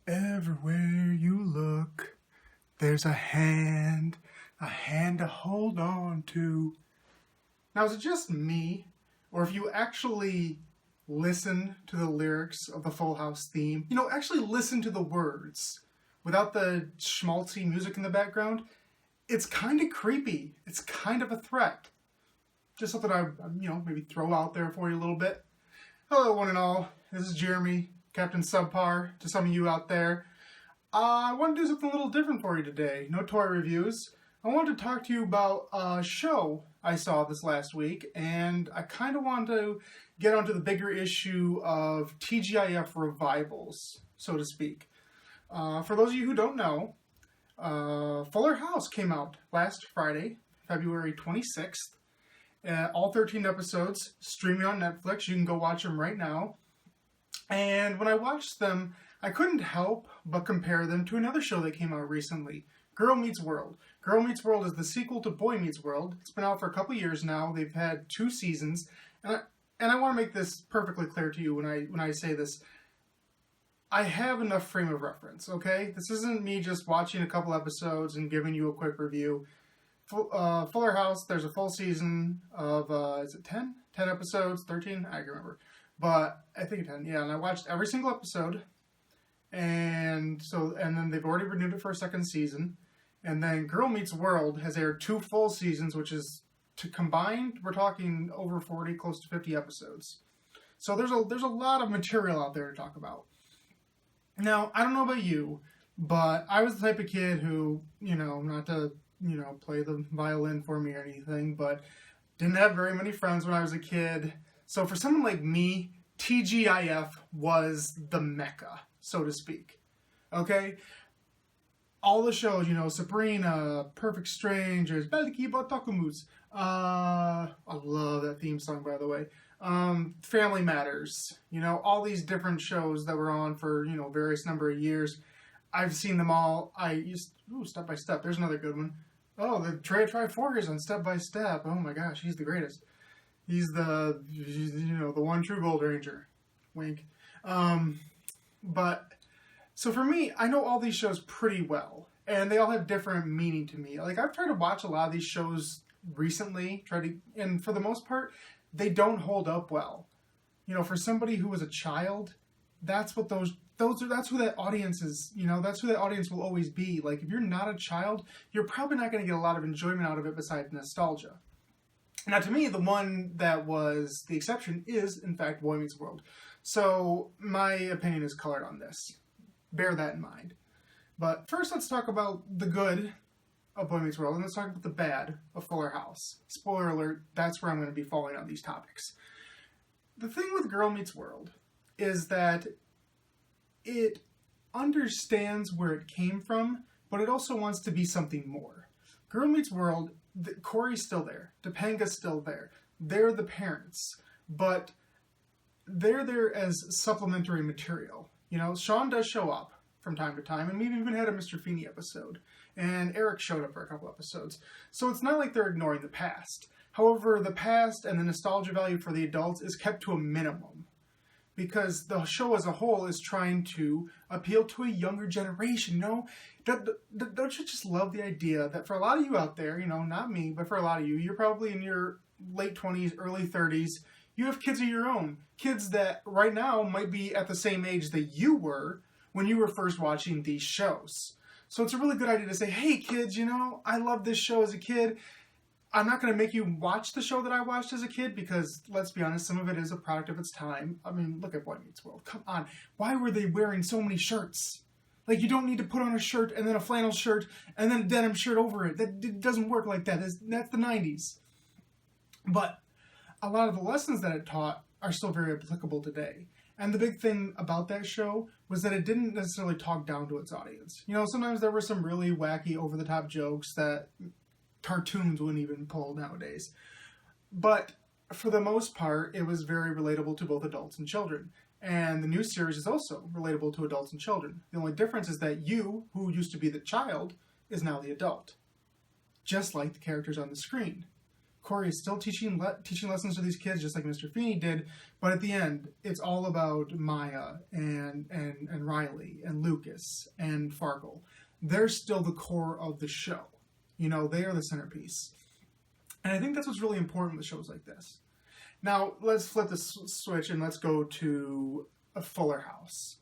Everywhere you look, there's a hand to hold on to. Now, is it just me, or if you actually listen to the lyrics of the Full House theme, actually listen to the words without the schmaltzy music in the background, it's kind of creepy. It's kind of a threat. Just something I, maybe throw out there for you a little bit. Hello, one and all. This is Jeremy, Captain Subpar, to some of you out there. I want to do something a little different for you today. No toy reviews. I wanted to talk to you about a show I saw this last week, and I kind of want to get onto the bigger issue of TGIF revivals, so to speak. For those of you who don't know, Fuller House came out last Friday, February 26th. All 13 episodes streaming on Netflix. You can go watch them right now. And when I watched them, I couldn't help but compare them to another show that came out recently, Girl Meets World. Girl Meets World is the sequel to Boy Meets World. It's been out for a couple years now. They've had 2 seasons. And I want to make this perfectly clear to you when I say this. I have enough frame of reference, okay? This isn't me just watching a couple episodes and giving you a quick review. Fuller House, there's a full season of, is it 10? 10 episodes? 13? I can't remember. But I think 10, yeah. And I watched every single episode. And then they've already renewed it for a second season. And then Girl Meets World has aired 2 full seasons, which is, combined, we're talking over 40, close to 50 episodes. So there's a lot of material out there to talk about. Now, I don't know about you, but I was the type of kid who, not to play the violin for me or anything, but didn't have very many friends when I was a kid. So for someone like me, TGIF was the mecca, so to speak. Okay? All the shows, Sabrina, Perfect Strangers, Belki Botokumus. I love that theme song, by the way. Family Matters. All these different shows that were on for, various number of years. I've seen them all. Step by Step. There's another good one. Oh, the Triforkers on Step by Step. Oh my gosh, he's the greatest. He's the one true Gold Ranger. Wink. But, so for me, I know all these shows pretty well. And they all have different meaning to me. Like, I've tried to watch a lot of these shows recently. And for the most part, they don't hold up well. For somebody who was a child, that's what that's who that audience is, that's who that audience will always be. Like, if you're not a child, you're probably not going to get a lot of enjoyment out of it besides nostalgia. Now, to me, the one that was the exception is, in fact, Boy Meets World. So, my opinion is colored on this. Bear that in mind. But first, let's talk about the good of Boy Meets World, and let's talk about the bad of Fuller House. Spoiler alert, that's where I'm going to be falling on these topics. The thing with Girl Meets World is that it understands where it came from, but it also wants to be something more. Girl Meets World, Corey's still there. Topanga's still there. They're the parents, but they're there as supplementary material. Sean does show up from time to time, and we've even had a Mr. Feeney episode, and Eric showed up for a couple episodes. So it's not like they're ignoring the past. However, the past and the nostalgia value for the adults is kept to a minimum, because the show as a whole is trying to appeal to a younger generation. Don't you just love the idea that for a lot of you out there, not me, but for a lot of you, you're probably in your late 20s, early 30s, you have kids of your own. Kids that right now might be at the same age that you were when you were first watching these shows. So it's a really good idea to say, hey kids, I loved this show as a kid. I'm not going to make you watch the show that I watched as a kid because, let's be honest, some of it is a product of its time. I mean, look at Boy Meets World. Come on. Why were they wearing so many shirts? Like, you don't need to put on a shirt and then a flannel shirt and then a denim shirt over it. It doesn't work like that. That's the 90s. But a lot of the lessons that it taught are still very applicable today. And the big thing about that show was that it didn't necessarily talk down to its audience. Sometimes there were some really wacky, over-the-top jokes that cartoons wouldn't even pull nowadays. But for the most part, it was very relatable to both adults and children. And the new series is also relatable to adults and children. The only difference is that you, who used to be the child, is now the adult. Just like the characters on the screen. Corey is still teaching lessons to these kids, just like Mr. Feeney did. But at the end, it's all about Maya and Riley and Lucas and Farkle. They're still the core of the show. You know, they are the centerpiece. And I think that's what's really important with shows like this. Now, let's flip the switch and let's go to a Fuller House.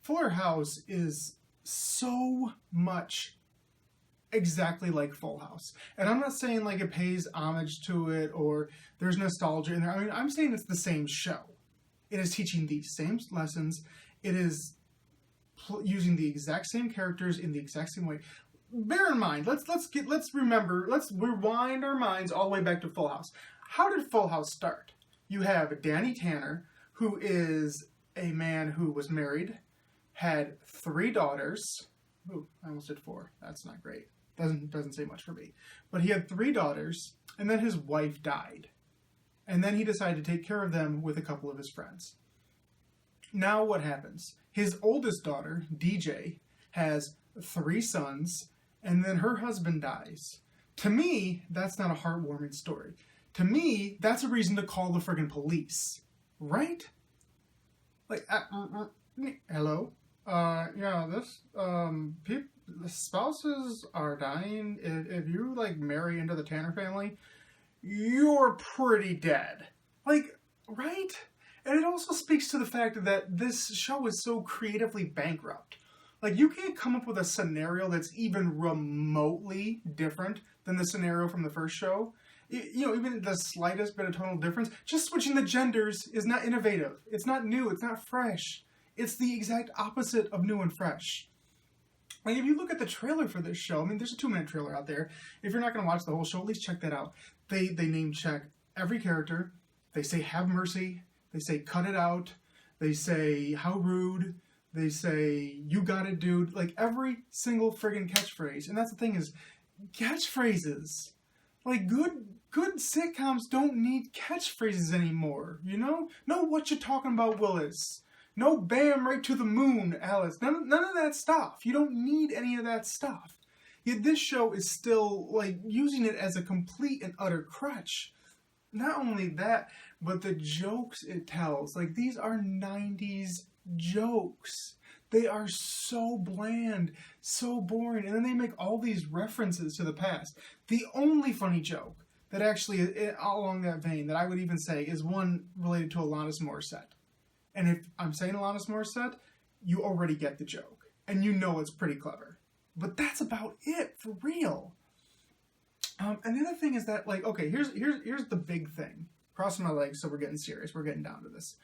Fuller House is so much exactly like Full House. And I'm not saying like it pays homage to it or there's nostalgia in there. I mean, I'm saying it's the same show. It is teaching these same lessons. It is using the exact same characters in the exact same way. Bear in mind, let's rewind our minds all the way back to Full House. How did Full House start? You have Danny Tanner, who is a man who was married, had 3 daughters. Ooh, I almost did 4. That's not great. Doesn't say much for me. But he had 3 daughters, and then his wife died. And then he decided to take care of them with a couple of his friends. Now what happens? His oldest daughter, DJ, has 3 sons, and then her husband dies. To me, that's not a heartwarming story. To me, that's a reason to call the friggin' police. Right? Like, hello? Yeah, the spouses are dying. If you, like, marry into the Tanner family, you're pretty dead. Like, right? And it also speaks to the fact that this show is so creatively bankrupt. Like, you can't come up with a scenario that's even remotely different than the scenario from the first show. You know, even the slightest bit of tonal difference. Just switching the genders is not innovative. It's not new. It's not fresh. It's the exact opposite of new and fresh. Like, if you look at the trailer for this show, I mean, there's a 2-minute trailer out there. If you're not going to watch the whole show, at least check that out. They name check every character. They say, have mercy. They say, cut it out. They say, how rude. They say, you got it, dude. Like, every single friggin' catchphrase. And that's the thing is, catchphrases. Like, good sitcoms don't need catchphrases anymore, you know? No, what you talking about, Willis? No, bam, right to the moon, Alice. None of that stuff. You don't need any of that stuff. Yet this show is still, like, using it as a complete and utter crutch. Not only that, but the jokes it tells. Like, these are 90s jokes. They are so bland, so boring, and then they make all these references to the past. The only funny joke that actually, along that vein, that I would even say is one related to Alanis Morissette. And if I'm saying Alanis Morissette, you already get the joke, and you know it's pretty clever. But that's about it, for real. And the other thing is that, like, okay, here's the big thing. Crossing my legs, so we're getting serious. We're getting down to this.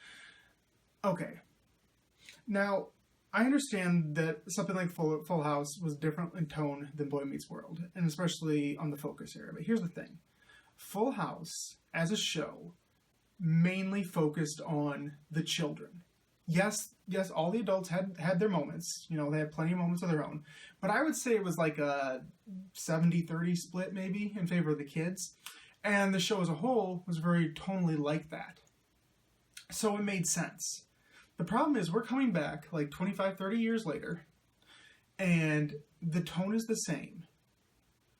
Okay. Now, I understand that something like Full House was different in tone than Boy Meets World, and especially on the focus area. But here's the thing. Full House, as a show, mainly focused on the children. Yes, all the adults had their moments. You know, they had plenty of moments of their own. But I would say it was like a 70-30 split, maybe, in favor of the kids. And the show as a whole was very tonally like that. So it made sense. The problem is we're coming back like 25, 30 years later, and the tone is the same,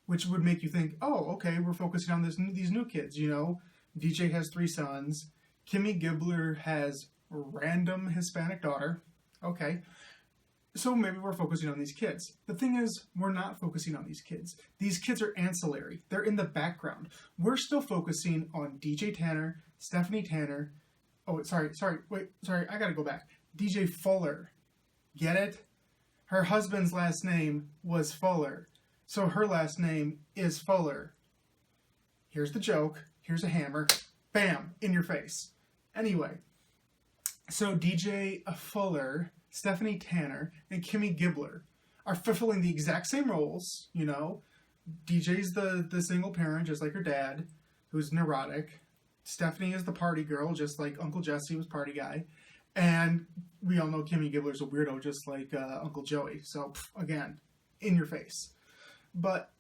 which would make you think, oh, okay, we're focusing on these new kids, you know. DJ has 3 sons. Kimmy Gibbler has a random Hispanic daughter. Okay. So maybe we're focusing on these kids. The thing is, we're not focusing on these kids. These kids are ancillary. They're in the background. We're still focusing on DJ Tanner, Stephanie Tanner. Oh, sorry, I gotta go back. DJ Fuller. Get it? Her husband's last name was Fuller. So her last name is Fuller. Here's the joke. Here's a hammer. Bam! In your face. Anyway. So DJ Fuller, Stephanie Tanner, and Kimmy Gibbler are fulfilling the exact same roles, you know. DJ's the single parent, just like her dad, who's neurotic. Stephanie is the party girl, just like Uncle Jesse was party guy. And we all know Kimmy Gibbler's a weirdo, just like Uncle Joey. So, again, in your face. But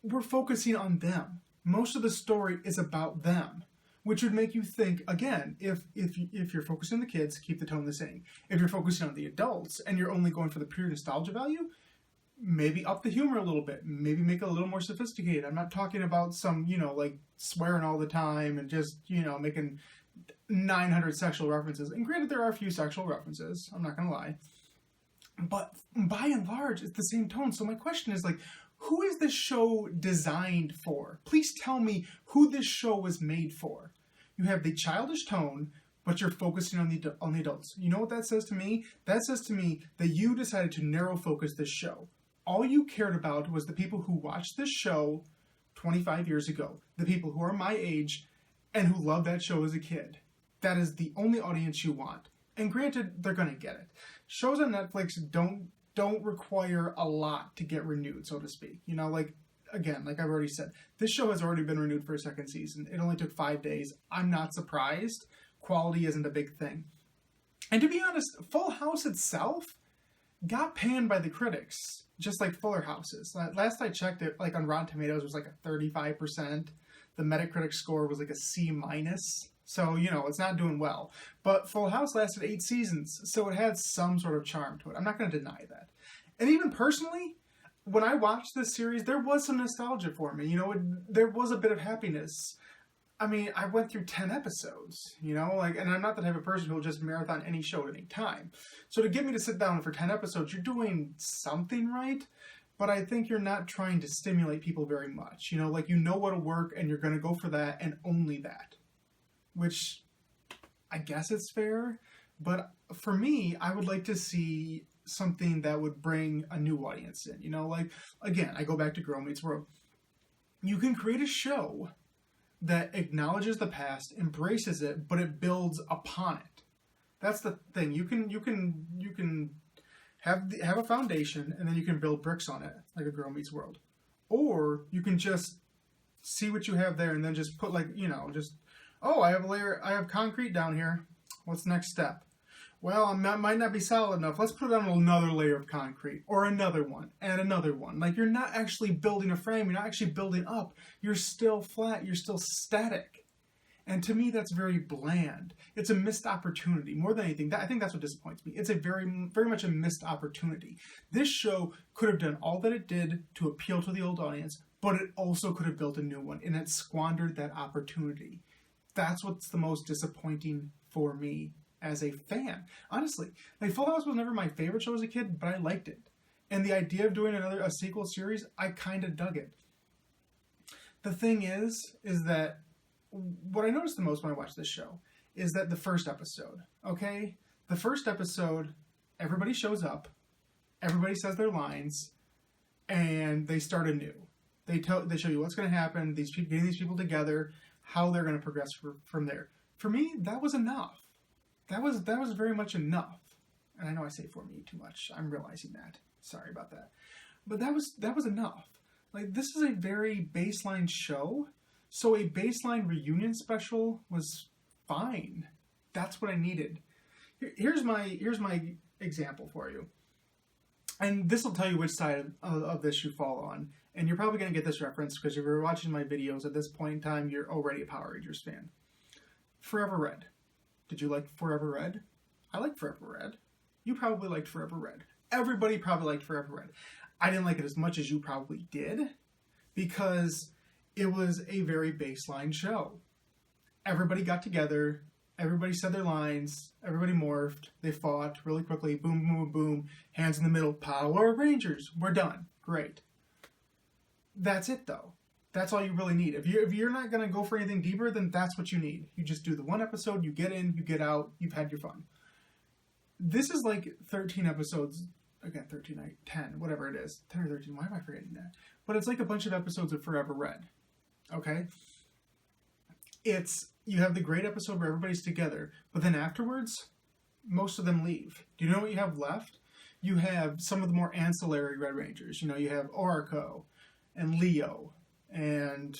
we're focusing on them. Most of the story is about them, which would make you think, again, if you're focusing on the kids, keep the tone the same. If you're focusing on the adults and you're only going for the pure nostalgia value, maybe up the humor a little bit, maybe make it a little more sophisticated. I'm not talking about some, like swearing all the time and just, making 900 sexual references. And granted, there are a few sexual references, I'm not going to lie. But by and large, it's the same tone. So my question is, like, who is this show designed for? Please tell me who this show was made for. You have the childish tone, but you're focusing on the adults. You know what that says to me? That says to me that you decided to narrow focus this show. All you cared about was the people who watched this show 25 years ago, the people who are my age and who loved that show as a kid. That is the only audience you want. And granted, they're going to get it. Shows on Netflix don't require a lot to get renewed, so to speak. Again, like I've already said, this show has already been renewed for a second season. It only took 5 days. I'm not surprised. Quality isn't a big thing. And to be honest, Full House itself got panned by the critics, just like Fuller Houses. Last I checked it, like on Rotten Tomatoes, it was like a 35%. The Metacritic score was like a C-. So, it's not doing well. But Full House lasted 8 seasons, so it had some sort of charm to it. I'm not going to deny that. And even personally, when I watched this series, there was some nostalgia for me. There was a bit of happiness. I mean, I went through 10 episodes, and I'm not the type of person who will just marathon any show at any time. So to get me to sit down for 10 episodes, you're doing something right, but I think you're not trying to stimulate people very much. What'll work, and you're going to go for that and only that. Which, I guess it's fair, but for me, I would like to see something that would bring a new audience in. Again, I go back to Girl Meets World. You can create a show that acknowledges the past, embraces it, but it builds upon it. That's the thing. You can have a foundation, and then you can build bricks on it, like a Girl Meets World. Or you can just see what you have there, and then just put I have concrete down here. What's the next step? Well, it might not be solid enough. Let's put on another layer of concrete, or another one, and another one. Like, you're not actually building a frame. You're not actually building up. You're still flat. You're still static. And to me, that's very bland. It's a missed opportunity. More than anything, I think that's what disappoints me. It's a very, very much a missed opportunity. This show could have done all that it did to appeal to the old audience, but it also could have built a new one, and it squandered that opportunity. That's what's the most disappointing for me as a fan. Honestly, Full House was never my favorite show as a kid, but I liked it. And the idea of doing a sequel series, I kind of dug it. The thing is that what I noticed the most when I watched this show is that the first episode, okay? The first episode, everybody shows up, everybody says their lines, and they start anew. They show you what's going to happen, getting these people together, how they're going to progress from there. For me, that was enough. That was very much enough. And I know I say for me too much. I'm realizing that. Sorry about that. But that was enough. This is a very baseline show, so a baseline reunion special was fine. That's what I needed. Here's my example for you. And this will tell you which side of this you fall on. And you're probably going to get this reference because if you're watching my videos at this point in time, you're already a Power Rangers fan. Forever Red. Did you like Forever Red? I liked Forever Red. You probably liked Forever Red. Everybody probably liked Forever Red. I didn't like it as much as you probably did because it was a very baseline show. Everybody got together. Everybody said their lines. Everybody morphed. They fought really quickly. Boom, boom, boom. Hands in the middle. Power Rangers. We're done. Great. That's it, though. That's all you really need. If you're not going to go for anything deeper, then that's what you need. You just do the one episode, you get in, you get out, you've had your fun. This is like 13 episodes. Again, 10, whatever it is. 10 or 13, why am I forgetting that? But it's like a bunch of episodes of Forever Red. Okay? You have the great episode where everybody's together, but then afterwards, most of them leave. Do you know what you have left? You have some of the more ancillary Red Rangers. You have Oraco and Leo, and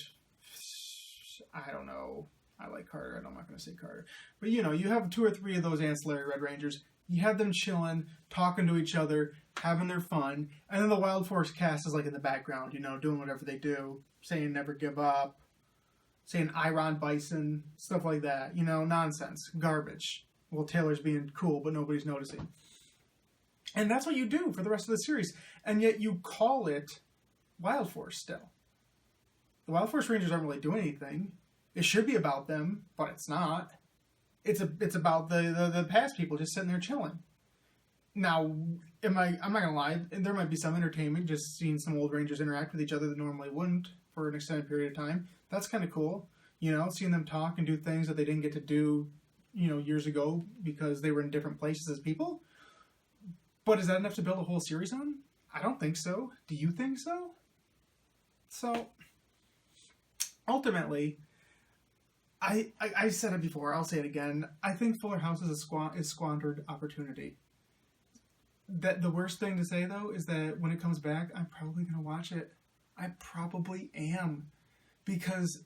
I don't know. I like Carter. I'm not going to say Carter. But, you have 2 or 3 of those ancillary Red Rangers. You have them chilling, talking to each other, having their fun. And then the Wild Force cast is like in the background, doing whatever they do, saying never give up, saying Iron Bison, stuff like that. Nonsense. Garbage. Well, Taylor's being cool, but nobody's noticing. And that's what you do for the rest of the series. And yet you call it Wild Force still. The Wild Force Rangers aren't really doing anything. It should be about them, but it's not. It's about the past people just sitting there chilling. Now, I'm not gonna lie, there might be some entertainment just seeing some old Rangers interact with each other that normally wouldn't for an extended period of time. That's kind of cool, seeing them talk and do things that they didn't get to do, years ago because they were in different places as people. But is that enough to build a whole series on? I don't think so. Do you think so? So, ultimately, I said it before, I'll say it again. I think Fuller House is a squandered opportunity. That the worst thing to say, though, is that when it comes back, I'm probably going to watch it. I probably am. Because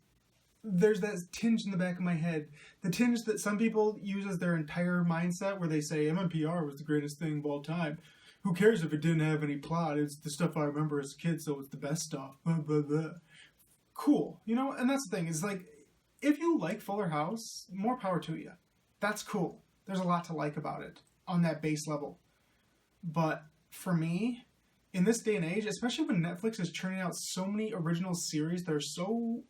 there's that tinge in the back of my head. The tinge that some people use as their entire mindset, where they say MMPR was the greatest thing of all time. Who cares if it didn't have any plot? It's the stuff I remember as a kid, so it's the best stuff. Blah, blah, blah. Cool. And that's the thing. It's like, if you like Fuller House, more power to you. That's cool. There's a lot to like about it on that base level. But for me, in this day and age, especially when Netflix is churning out so many original series that are so,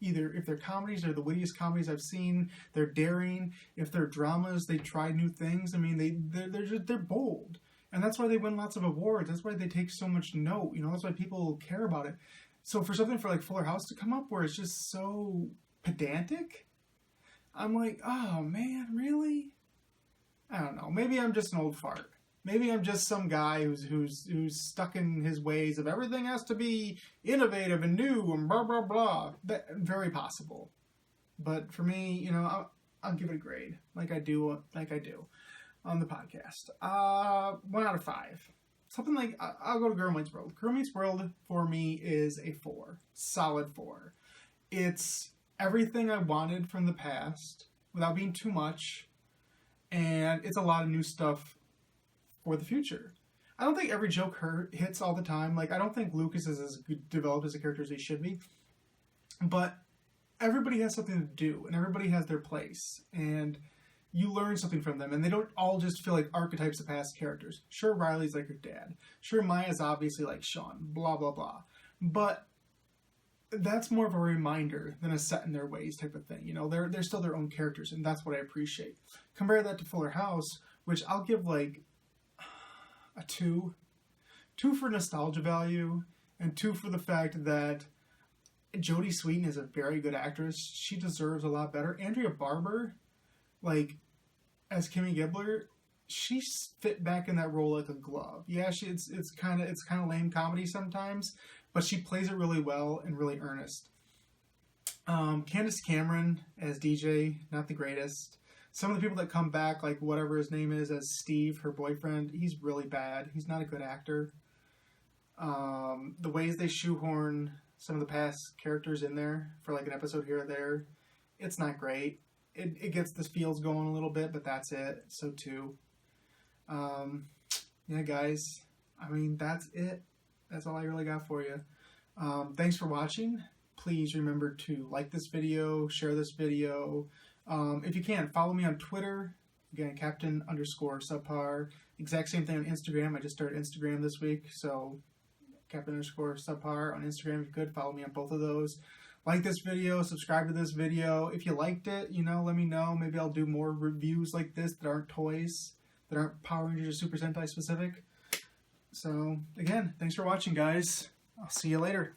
either if they're comedies, they're the wittiest comedies I've seen, they're daring. If they're dramas, they try new things. I mean, they're bold. And that's why they win lots of awards. That's why they take so much note. That's why people care about it. So for something for Fuller House to come up where it's just so pedantic, I'm like, oh man, really? I don't know. Maybe I'm just an old fart. Maybe I'm just some guy who's stuck in his ways of everything has to be innovative and new and blah blah blah. Very possible. But for me, I'll give it a grade like I do on the podcast. 1 out of 5. Something like I'll go to Girl Meets World. Girl Meets World for me is a 4, solid 4. It's everything I wanted from the past without being too much, and it's a lot of new stuff for the future. I don't think every joke hits all the time. I don't think Lucas is as good developed as a character as he should be. But everybody has something to do, and everybody has their place. And you learn something from them, and they don't all just feel like archetypes of past characters. Sure, Riley's like her dad. Sure, Maya's obviously like Sean. Blah, blah, blah. But that's more of a reminder than a set in their ways type of thing. They're still their own characters, and that's what I appreciate. Compare that to Fuller House, which I'll give a 2. 2 for nostalgia value, and 2 for the fact that Jodie Sweetin is a very good actress. She deserves a lot better. Andrea Barber, as Kimmy Gibbler, she fit back in that role like a glove. Yeah, it's kind of lame comedy sometimes, but she plays it really well and really earnest. Candace Cameron as DJ, not the greatest. Some of the people that come back, whatever his name is, as Steve, her boyfriend, he's really bad. He's not a good actor. The ways they shoehorn some of the past characters in there for an episode here or there, it's not great. It gets the feels going a little bit, but that's it. So too. Yeah, guys. I mean, that's it. That's all I really got for you. Thanks for watching. Please remember to like this video, share this video. If you can, follow me on Twitter. Again, Captain_Subpar. Exact same thing on Instagram. I just started Instagram this week, so Captain_Subpar on Instagram. If you could, follow me on both of those. Like this video, subscribe to this video. If you liked it, let me know. Maybe I'll do more reviews like this that aren't toys, that aren't Power Rangers or Super Sentai specific. So, again, thanks for watching, guys. I'll see you later.